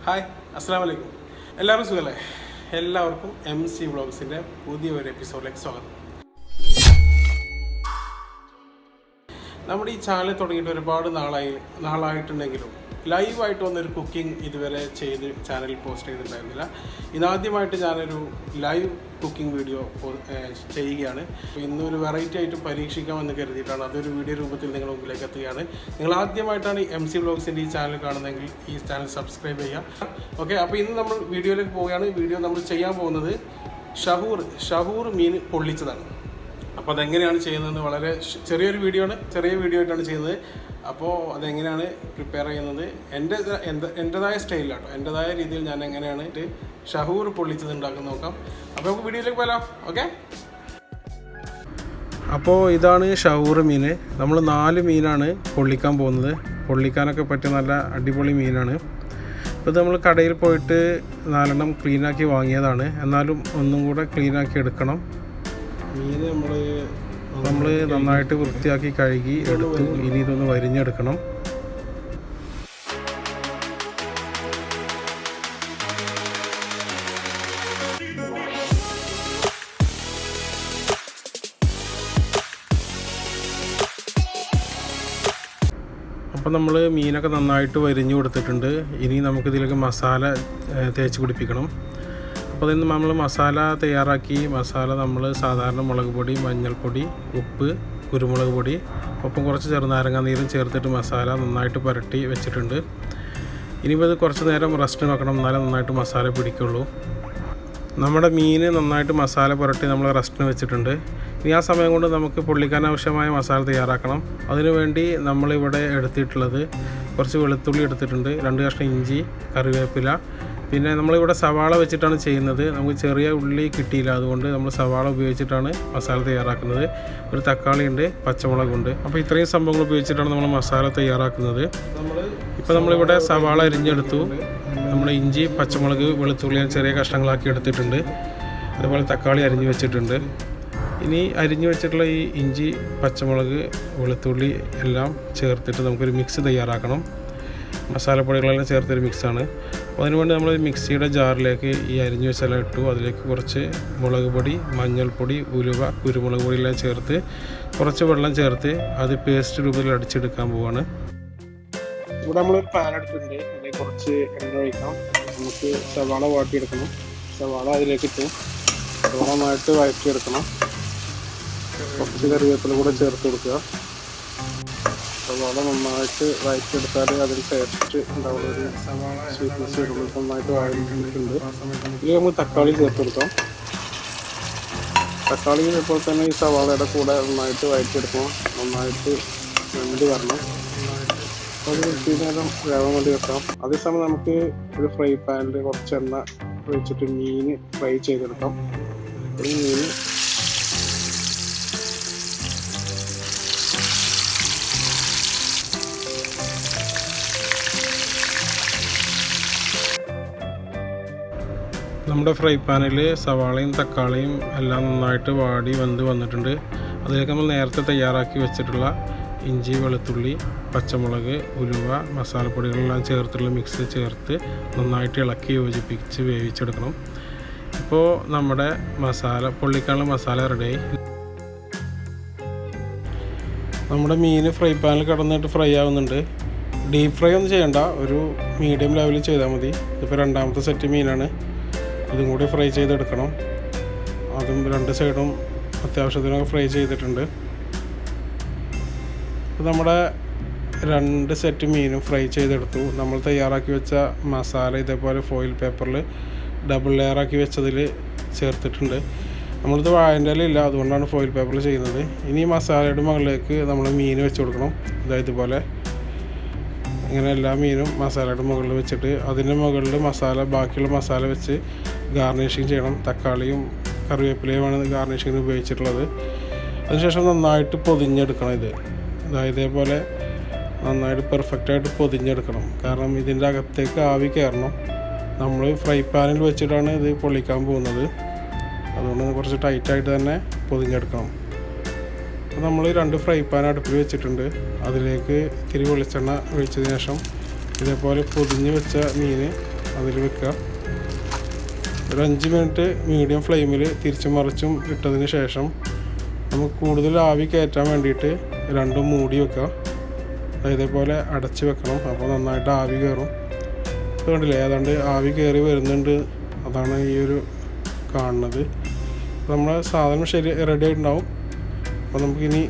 Hi, അസ്സലാമു അലൈക്കും. എല്ലാവർക്കും സുഖമല്ലേ? എല്ലാവർക്കും MC വ്ളോഗ്സിൻ്റെ പുതിയൊരു എപ്പിസോഡിലേക്ക് സ്വാഗതം. നമ്മുടെ ഈ ചാനൽ തുടങ്ങിയിട്ട് ഒരുപാട് നാളായിട്ടുണ്ടെങ്കിലും ലൈവായിട്ട് വന്നൊരു കുക്കിംഗ് ഇതുവരെ ചാനലിൽ പോസ്റ്റ് ചെയ്തിട്ടുണ്ടായിരുന്നില്ല. ഇതാദ്യമായിട്ട് ഞാനൊരു ലൈവ് കുക്കിംഗ് വീഡിയോ ചെയ്യുകയാണ്. ഇന്നൊരു വെറൈറ്റി ആയിട്ട് പരീക്ഷിക്കാമെന്ന് കരുതിയിട്ടാണ് അതൊരു വീഡിയോ രൂപത്തിൽ നിങ്ങളുടെ മുമ്പിലേക്ക് എത്തുകയാണ്. നിങ്ങൾ ആദ്യമായിട്ടാണ് MC വ്ളോഗ്സിൻ്റെ ഈ ചാനൽ കാണുന്നതെങ്കിൽ ഈ ചാനൽ സബ്സ്ക്രൈബ് ചെയ്യുക. ഓക്കെ, അപ്പോൾ ഇന്ന് നമ്മൾ വീഡിയോയിലേക്ക് പോവുകയാണ്. വീഡിയോ നമ്മൾ ചെയ്യാൻ പോകുന്നത് ഷഹൂർ മീൻ പൊള്ളിച്ചതാണ്. അപ്പോൾ അതെങ്ങനെയാണ് ചെയ്യുന്നതെന്ന് വളരെ ചെറിയ വീഡിയോ ആയിട്ടാണ് ചെയ്യുന്നത്. അപ്പോൾ അതെങ്ങനെയാണ് പ്രിപ്പയർ ചെയ്യുന്നത് എൻ്റെതായ സ്റ്റൈലിലാട്ടോ, എൻ്റെതായ രീതിയിൽ ഞാൻ എങ്ങനെയാണ് ഷഹൂർ പൊള്ളിച്ചത് ഉണ്ടാക്കുന്ന നോക്കാം. അപ്പോൾ നമുക്ക് വീഡിയോയിലേക്ക് പോകാം. ഓക്കെ, അപ്പോൾ ഇതാണ് ഷഹൂർ മീൻ. നമ്മൾ 4 മീനാണ് പൊള്ളിക്കാൻ പോകുന്നത്. പൊള്ളിക്കാനൊക്കെ പറ്റിയ നല്ല അടിപൊളി മീനാണ്. ഇപ്പോൾ നമ്മൾ കടയിൽ പോയിട്ട് 4 ക്ലീനാക്കി വാങ്ങിയതാണ്. എന്നാലും ഒന്നും കൂടെ ക്ലീനാക്കി എടുക്കണം. മീൻ നമ്മൾ നന്നായിട്ട് വൃത്തിയാക്കി കഴുകി എടുത്തു. ഇനി ഇതൊന്ന് വരിഞ്ഞെടുക്കണം. അപ്പോൾ നമ്മൾ മീനൊക്കെ നന്നായിട്ട് വരിഞ്ഞു കൊടുത്തിട്ടുണ്ട്. ഇനി നമുക്കിതിലേക്ക് മസാല തേച്ച് പിടിപ്പിക്കണം. അപ്പോൾ അതിന് നമ്മൾ മസാല തയ്യാറാക്കി. മസാല നമ്മൾ സാധാരണ മുളക് പൊടി, മഞ്ഞൾപ്പൊടി, ഉപ്പ്, കുരുമുളക് പൊടി, ഒപ്പം കുറച്ച് ചെറുനാരങ്ങ നീരും ചേർത്തിട്ട് മസാല നന്നായിട്ട് പുരട്ടി വെച്ചിട്ടുണ്ട്. ഇനിയിപ്പോൾ ഇത് കുറച്ച് നേരം റെസ്റ്റ് വെക്കണം, എന്നാലേ നന്നായിട്ട് മസാല പിടിക്കുള്ളൂ. നമ്മുടെ മീൻ നന്നായിട്ട് മസാല പുരട്ടി നമ്മൾ റെസ്റ്റിന് വെച്ചിട്ടുണ്ട്. ഇനി ആ സമയം കൊണ്ട് നമുക്ക് പൊള്ളിക്കാൻ ആവശ്യമായ മസാല തയ്യാറാക്കണം. അതിനുവേണ്ടി നമ്മളിവിടെ എടുത്തിട്ടുള്ളത് കുറച്ച് വെളുത്തുള്ളി എടുത്തിട്ടുണ്ട്, 2 കഷ്ണം ഇഞ്ചി, കറിവേപ്പില, പിന്നെ നമ്മളിവിടെ സവാള വെച്ചിട്ടാണ് ചെയ്യുന്നത്. നമുക്ക് ചെറിയ ഉള്ളി കിട്ടിയില്ല, അതുകൊണ്ട് നമ്മൾ സവാള ഉപയോഗിച്ചിട്ടാണ് മസാല തയ്യാറാക്കുന്നത്. ഒരു തക്കാളി ഉണ്ട്, പച്ചമുളകുണ്ട്. അപ്പോൾ ഇത്രയും സംഭവങ്ങൾ ഉപയോഗിച്ചിട്ടാണ് നമ്മൾ മസാല തയ്യാറാക്കുന്നത്. ഇപ്പോൾ നമ്മളിവിടെ സവാള അരിഞ്ഞെടുത്തു. നമ്മൾ ഇഞ്ചി, പച്ചമുളക്, വെളുത്തുള്ളി ചെറിയ കഷ്ണങ്ങളാക്കി എടുത്തിട്ടുണ്ട്. അതുപോലെ തക്കാളി അരിഞ്ഞ് വെച്ചിട്ടുണ്ട്. ഇനി അരിഞ്ഞു വെച്ചിട്ടുള്ള ഈ ഇഞ്ചി, പച്ചമുളക്, വെളുത്തുള്ളി എല്ലാം ചേർത്തിട്ട് നമുക്കൊരു മിക്സ് തയ്യാറാക്കണം. മസാലപ്പൊടികളെല്ലാം ചേർത്തൊരു മിക്സാണ്. അപ്പോൾ അതിനുവേണ്ടി നമ്മൾ മിക്സിയുടെ ജാറിലേക്ക് ഈ അരിഞ്ഞു വെച്ചെല്ലാം ഇട്ടു. അതിലേക്ക് കുറച്ച് മുളക് പൊടി, മഞ്ഞൾപ്പൊടി, ഉലുവ, കുരുമുളക് പൊടിയെല്ലാം ചേർത്ത് കുറച്ച് വെള്ളം ചേർത്ത് അത് പേസ്റ്റ് രൂപത്തിൽ അടിച്ചെടുക്കാൻ പോവാണ്. ഇവിടെ നമ്മളൊരു പാൻ എടുത്തിട്ടുണ്ട്. അതിലേക്ക് കുറച്ച് എണ്ണ ഒഴിക്കാം. നമുക്ക് സവാള വാട്ടിയെടുക്കണം. സവാള അതിലേക്ക് ഇട്ട് നന്നായിട്ട് വഴറ്റിയെടുക്കണം. കുറച്ച് കറിവേപ്പില കൂടെ ചേർത്ത് കൊടുക്കുക. സവാള നന്നായിട്ട് വഴറ്റിയെടുത്താൽ അതിൽ ടേസ്റ്റ് ഉണ്ടാവുന്ന ഒരു സ്വീറ്റ്നെസ് വരുമ്പോൾ നന്നായിട്ട് വഴറ്റിയിട്ടുണ്ട്. ഇതിൽ നമുക്ക് തക്കാളി ചേർത്ത് കൊടുക്കാം. തക്കാളി ഇപ്പോൾ തന്നെ ഈ സവാളയുടെ കൂടെ നന്നായിട്ട് വഴറ്റിയെടുക്കണം. നന്നായിട്ട് വെന്ത് വരണം. അത് കുറച്ച് നേരം വേവാൻ വേണ്ടി വെക്കാം. അതേസമയം നമുക്ക് ഒരു ഫ്രൈ പാനിൽ കുറച്ച് എണ്ണ ഒഴിച്ചിട്ട് മീൻ ഫ്രൈ ചെയ്തെടുക്കാം. ഈ മീൻ നമ്മുടെ ഫ്രൈ പാനിൽ സവാളയും തക്കാളിയും എല്ലാം നന്നായിട്ട് വാടി വന്നിട്ടുണ്ട്. അതിലേക്ക് നമ്മൾ നേരത്തെ തയ്യാറാക്കി വെച്ചിട്ടുള്ള ഇഞ്ചി, വെളുത്തുള്ളി, പച്ചമുളക്, ഉലുവ, മസാലപ്പൊടികളെല്ലാം ചേർത്തുള്ള മിക്സ് ചേർത്ത് നന്നായിട്ട് ഇളക്കി യോജിപ്പിച്ച് വേവിച്ചെടുക്കണം. ഇപ്പോൾ നമ്മുടെ പൊള്ളിക്കാനുള്ള മസാല റെഡിയായി. നമ്മുടെ മീൻ ഫ്രൈ പാനിൽ കിടന്നിട്ട് ഫ്രൈ ആവുന്നുണ്ട്. ഡീപ്പ് ഫ്രൈ ഒന്നും ചെയ്യണ്ട, ഒരു മീഡിയം ലെവലിൽ ചെയ്താൽ മതി. ഇതിപ്പോൾ 2ാമത്തെ സെറ്റ് മീനാണ്. ഇതും കൂടി ഫ്രൈ ചെയ്തെടുക്കണം. അതും 2 സൈഡും അത്യാവശ്യത്തിനൊക്കെ ഫ്രൈ ചെയ്തിട്ടുണ്ട്. അപ്പോൾ നമ്മുടെ 2 സെറ്റ് മീനും ഫ്രൈ ചെയ്തെടുത്തു. നമ്മൾ തയ്യാറാക്കി വെച്ച മസാല ഇതേപോലെ ഫോയിൽ പേപ്പറിൽ ഡബിൾ ലെയറാക്കി വെച്ചതിൽ ചേർത്തിട്ടുണ്ട്. നമ്മളിത് വാഴൻ്റെ ഇല ഇല്ല, അതുകൊണ്ടാണ് ഫോയിൽ പേപ്പറിൽ ചെയ്യുന്നത്. ഇനി മസാലയുടെ മുകളിലേക്ക് നമ്മൾ മീൻ വെച്ച് കൊടുക്കണം. ഇതുപോലെ ഇങ്ങനെ എല്ലാ മീനും മസാലയുടെ മുകളിൽ വെച്ചിട്ട് അതിൻ്റെ മുകളിൽ ബാക്കിയുള്ള മസാല വെച്ച് ഗാർണിഷിങ് ചെയ്യണം. തക്കാളിയും കറിവേപ്പിലയുമാണ് ഗാർണിഷിങ്ങിന് ഉപയോഗിച്ചിട്ടുള്ളത്. അതിനുശേഷം നന്നായിട്ട് പൊതിഞ്ഞെടുക്കണം. ഇതേപോലെ നന്നായിട്ട് പെർഫെക്റ്റായിട്ട് പൊതിഞ്ഞെടുക്കണം. കാരണം ഇതിൻ്റെ അകത്തേക്ക് ആവി കയറണം. നമ്മൾ ഫ്രൈ പാനിൽ വെച്ചിട്ടാണ് ഇത് പൊള്ളിക്കാൻ പോകുന്നത്. അതുകൊണ്ട് കുറച്ച് ടൈറ്റായിട്ട് തന്നെ പൊതിഞ്ഞെടുക്കണം. അപ്പോൾ നമ്മൾ 2 ഫ്രൈ പാൻ അടുപ്പിൽ വെച്ചിട്ടുണ്ട്. അതിലേക്ക് ഇത്തിരി വെളിച്ചെണ്ണ ഒഴിച്ചതിന് ശേഷം ഇതേപോലെ പൊതിഞ്ഞ് വെച്ച മീൻ അതിൽ വെക്കുക. ഒരു 5 മിനിറ്റ് മീഡിയം ഫ്ലെയിമിൽ തിരിച്ചും മറിച്ചും ഇട്ടതിന് ശേഷം നമുക്ക് കൂടുതൽ ആവി കയറ്റാൻ വേണ്ടിയിട്ട് രണ്ടും മൂടി വെക്കുക. ഇതേപോലെ അടച്ച് വെക്കണം. അപ്പോൾ നന്നായിട്ട് ആവി കയറും. കണ്ടില്ലേ, ഏതാണ്ട് ആവി കയറി വരുന്നുണ്ട്. അതാണ് ഈ ഒരു കാണുന്നത്. നമ്മളെ സാധനം റെഡി ആയിട്ടുണ്ടാവും. അപ്പോൾ നമുക്കിനി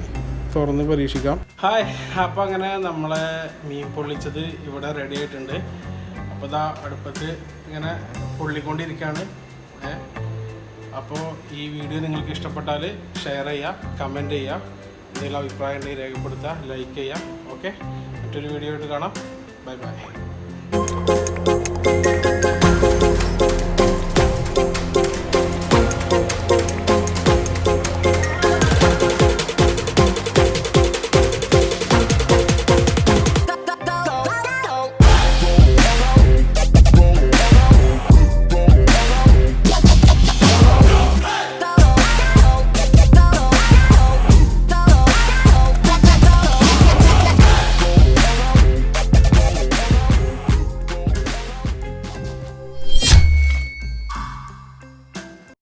തുറന്ന് പരീക്ഷിക്കാം. ഹായ്, അപ്പോൾ അങ്ങനെ നമ്മളെ മീൻ പൊള്ളിച്ചത് ഇവിടെ റെഡി ആയിട്ടുണ്ട്. അപ്പോൾ ഇതാ അടുപ്പത്ത് ഇങ്ങനെ പൊള്ളിക്കൊണ്ടിരിക്കുകയാണ്. അപ്പോൾ ഈ വീഡിയോ നിങ്ങൾക്ക് ഇഷ്ടപ്പെട്ടാൽ ഷെയർ ചെയ്യുക, കമൻറ്റ് ചെയ്യുക, എന്തെങ്കിലും അഭിപ്രായം ഉണ്ടെങ്കിൽ രേഖപ്പെടുത്തുക, ലൈക്ക് ചെയ്യുക. ഓക്കെ, മറ്റൊരു വീഡിയോ ആയിട്ട് കാണാം. Bye bye.